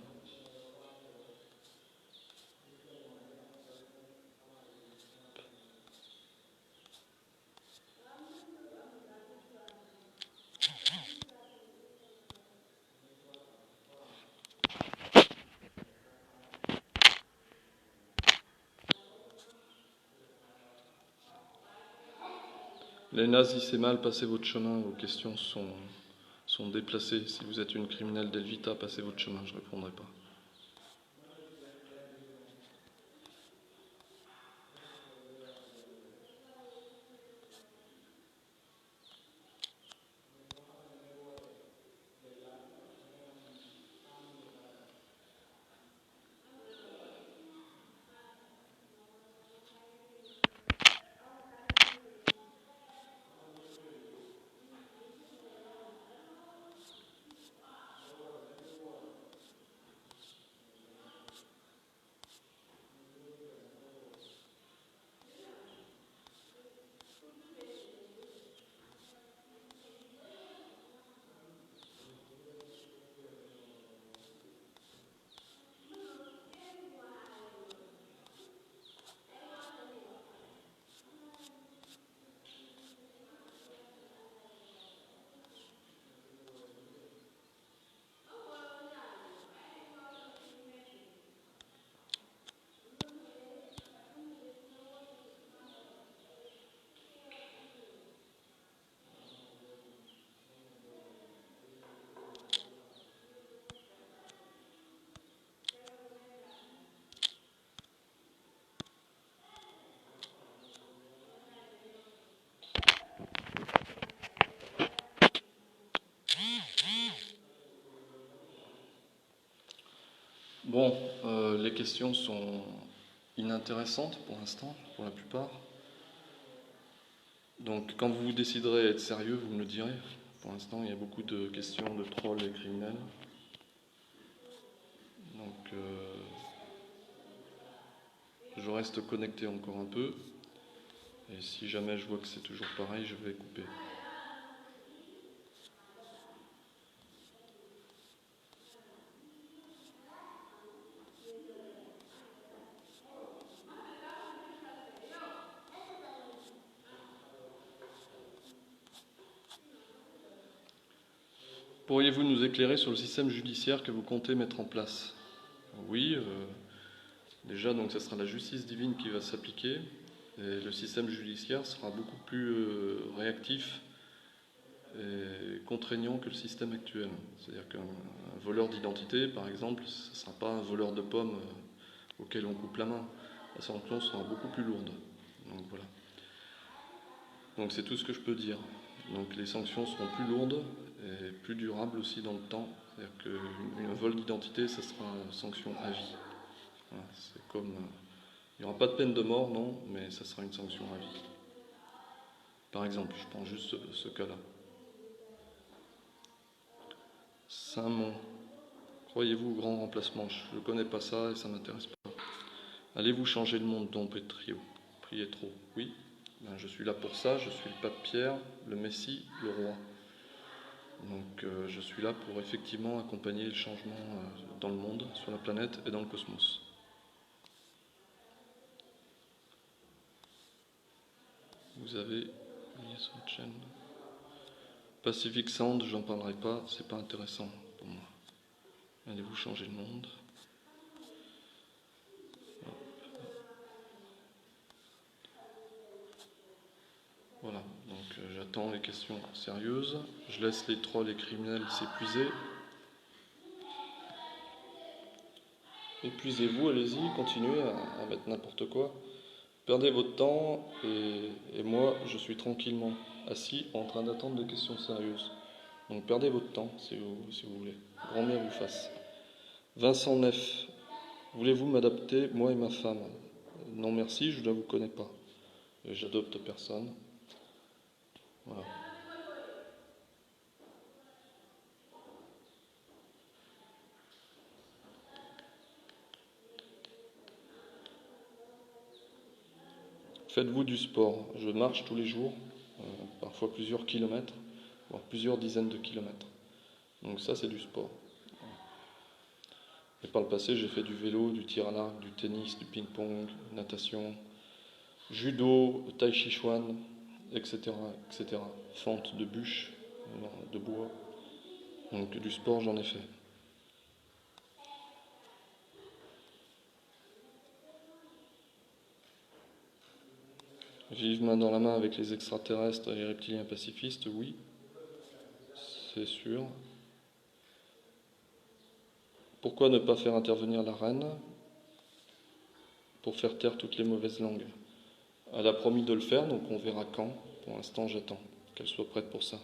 Les nazis, c'est mal, passez votre chemin, vos questions sont déplacées. Si vous êtes une criminelle d'Elvita, passez votre chemin, je ne répondrai pas. questions sont inintéressantes pour l'instant, pour la plupart. Donc quand vous déciderez être sérieux, vous me le direz. Pour l'instant, il y a beaucoup de questions de trolls et criminels. Donc je reste connecté encore un peu. Et si jamais je vois que c'est toujours pareil, je vais couper. Pourriez-vous nous éclairer sur le système judiciaire que vous comptez mettre en place? Oui, déjà, donc, ça sera la justice divine qui va s'appliquer. Et le système judiciaire sera beaucoup plus réactif et contraignant que le système actuel. C'est-à-dire qu'un voleur d'identité, par exemple, ce ne sera pas un voleur de pommes auquel on coupe la main. La sanction sera beaucoup plus lourde. Donc voilà. Donc c'est tout ce que je peux dire. Donc les sanctions seront plus lourdes et plus durables aussi dans le temps. C'est-à-dire qu'un vol d'identité, ça sera une sanction à vie. Voilà, c'est comme... il n'y aura pas de peine de mort, non, mais ça sera une sanction à vie. Par exemple, je prends juste ce cas-là. Saint-Mont. Croyez-vous au grand remplacement? Je ne connais pas ça et ça ne m'intéresse pas. Allez-vous changer le monde, Don Petrio? Priez trop. Oui, ben, je suis là pour ça. Je suis le pape Pierre, le Messie, le roi. Donc je suis là pour effectivement accompagner le changement dans le monde, sur la planète et dans le cosmos. Vous avez lié sur la chaîne. Pacific Sound, j'en parlerai pas, c'est pas intéressant pour moi. Allez-vous changer le monde? Voilà, donc j'attends les questions sérieuses. Je laisse les trolls et criminels s'épuiser. Épuisez-vous, allez-y, continuez à mettre n'importe quoi. Perdez votre temps et moi, je suis tranquillement assis en train d'attendre des questions sérieuses. Donc perdez votre temps si vous voulez. Grand bien vous fasse. Vincent Neff, voulez-vous m'adapter, moi et ma femme? Non merci, je ne vous connais pas. J'adopte personne. Voilà. Faites-vous du sport? Je marche tous les jours, parfois plusieurs kilomètres, voire plusieurs dizaines de kilomètres. Donc ça, c'est du sport. Et par le passé, j'ai fait du vélo, du tir à l'arc, du tennis, du ping-pong, natation, judo, tai chi chuan, etc., etc. Fente de bûches, de bois. Donc du sport, j'en ai fait. Vivre main dans la main avec les extraterrestres et les reptiliens pacifistes, oui, c'est sûr. Pourquoi ne pas faire intervenir la reine pour faire taire toutes les mauvaises langues? Elle a promis de le faire, donc on verra quand. Pour l'instant, j'attends qu'elle soit prête pour ça.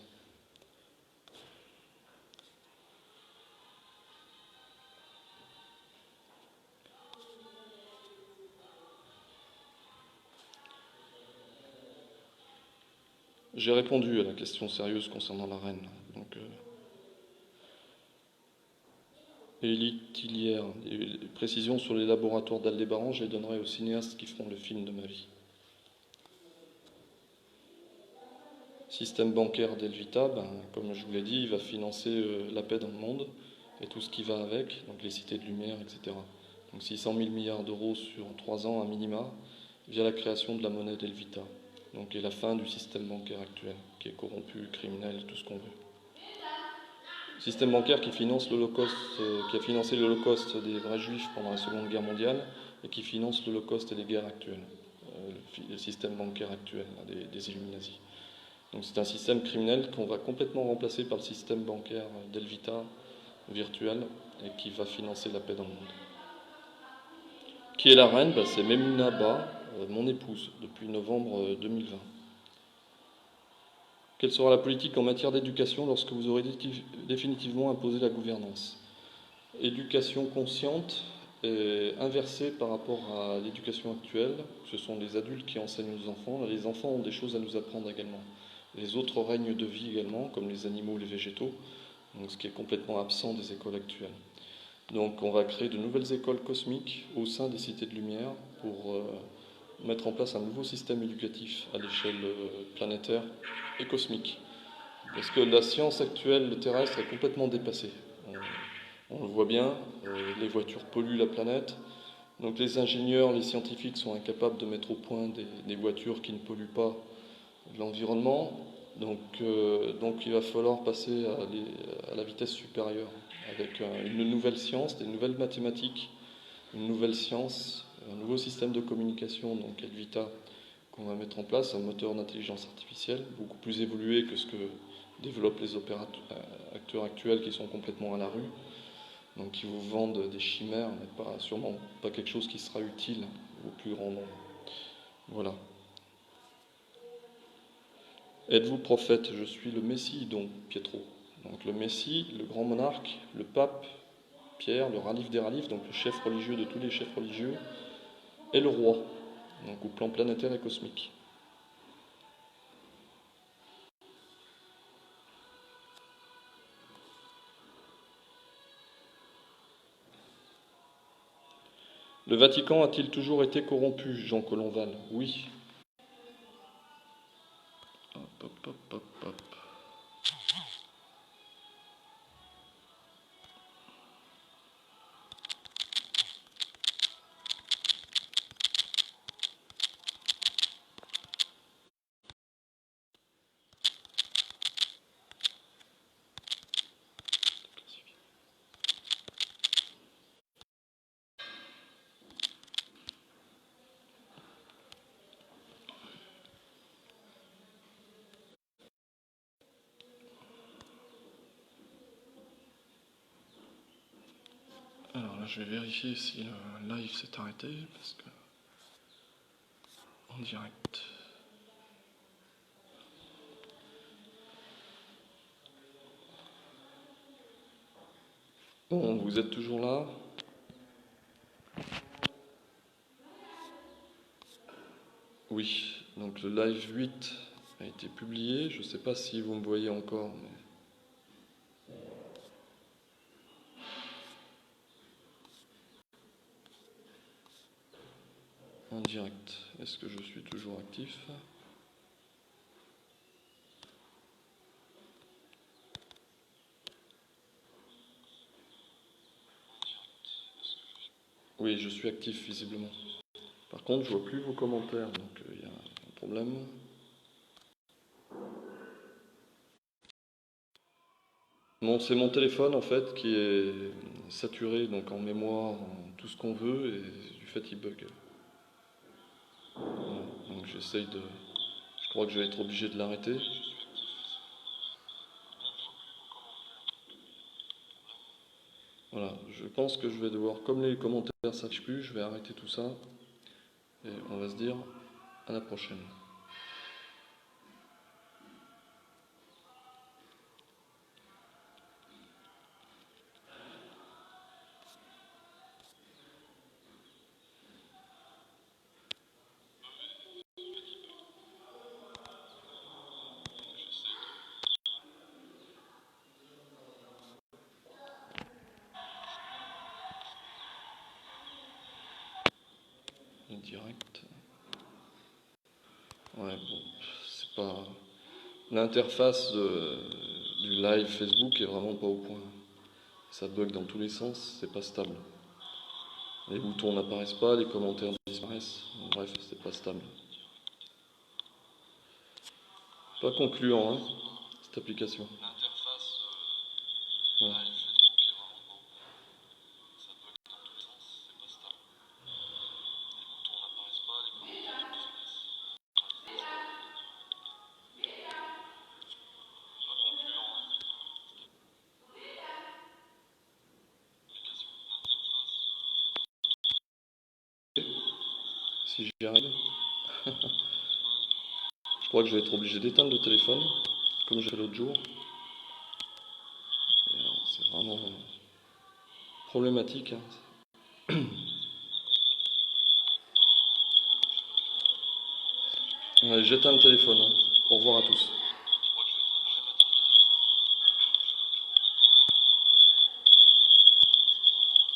J'ai répondu à la question sérieuse concernant la reine. Donc, Élite Tillière, les précisions sur les laboratoires d'Aldébaran, je les donnerai aux cinéastes qui feront le film de ma vie. Système bancaire d'Elvita, comme je vous l'ai dit, il va financer la paix dans le monde et tout ce qui va avec, donc les cités de lumière, etc. Donc 600 000 milliards d'euros sur 3 ans à minima, via la création de la monnaie d'Elvita. Donc et la fin du système bancaire actuel, qui est corrompu, criminel, tout ce qu'on veut. Système bancaire qui finance l'Holocauste, qui a financé l'Holocauste des vrais juifs pendant la Seconde Guerre mondiale et qui finance l'Holocauste et les guerres actuelles. Le système bancaire actuel des Illuminati. Donc c'est un système criminel qu'on va complètement remplacer par le système bancaire d'Elvita virtuel et qui va financer la paix dans le monde. Qui est la reine? C'est Memuna Ba, mon épouse, depuis novembre 2020. Quelle sera la politique en matière d'éducation lorsque vous aurez définitivement imposé la gouvernance? Éducation consciente est inversé par rapport à l'éducation actuelle. Ce sont les adultes qui enseignent aux enfants. Les enfants ont des choses à nous apprendre également. Les autres règnes de vie également, comme les animaux, les végétaux, donc ce qui est complètement absent des écoles actuelles. Donc on va créer de nouvelles écoles cosmiques au sein des cités de lumière pour mettre en place un nouveau système éducatif à l'échelle planétaire et cosmique. Parce que la science actuelle terrestre est complètement dépassée. On le voit bien, les voitures polluent la planète. Donc les ingénieurs, les scientifiques sont incapables de mettre au point des voitures qui ne polluent pas l'environnement. Donc il va falloir passer à la vitesse supérieure avec une nouvelle science, des nouvelles mathématiques, une nouvelle science, un nouveau système de communication, donc Elvita, qu'on va mettre en place, un moteur d'intelligence artificielle beaucoup plus évolué que ce que développent les acteurs actuels qui sont complètement à la rue. Donc qui vous vendent des chimères, mais sûrement pas quelque chose qui sera utile au plus grand nombre. Voilà. Êtes-vous prophète? Je suis le Messie, donc Pietro. Donc le Messie, le grand monarque, le pape, Pierre, le ralif des ralifs, donc le chef religieux de tous les chefs religieux, et le roi, donc au plan planétaire et cosmique. Le Vatican a-t-il toujours été corrompu, Jean Colomval? Oui. Hop, hop, hop, hop, hop. Alors là, je vais vérifier si le live s'est arrêté, parce que en direct. Bon, vous êtes toujours là? Oui, donc le live 8 a été publié. Je ne sais pas si vous me voyez encore, mais... En direct. Est-ce que je suis toujours actif? Oui, je suis actif visiblement. Par contre, je vois plus vos commentaires, donc il y a un problème. Non, c'est mon téléphone en fait qui est saturé donc en mémoire, en tout ce qu'on veut, et du fait il bug. Voilà. Donc j'essaye de. Je crois que je vais être obligé de l'arrêter. Voilà, je pense que je vais devoir, comme les commentaires ne s'affichent plus, je vais arrêter tout ça et on va se dire à la prochaine. Direct. Ouais, bon, c'est pas. L'interface du live Facebook est vraiment pas au point. Ça bug dans tous les sens, c'est pas stable. Les boutons n'apparaissent pas, les commentaires disparaissent. Bref, c'est pas stable. Pas concluant, hein, cette application. Ouais. Si j'y arrive. Je crois que je vais être obligé d'éteindre le téléphone, comme j'ai fait l'autre jour. C'est vraiment problématique, hein. J'éteins le téléphone, hein. Au revoir à tous.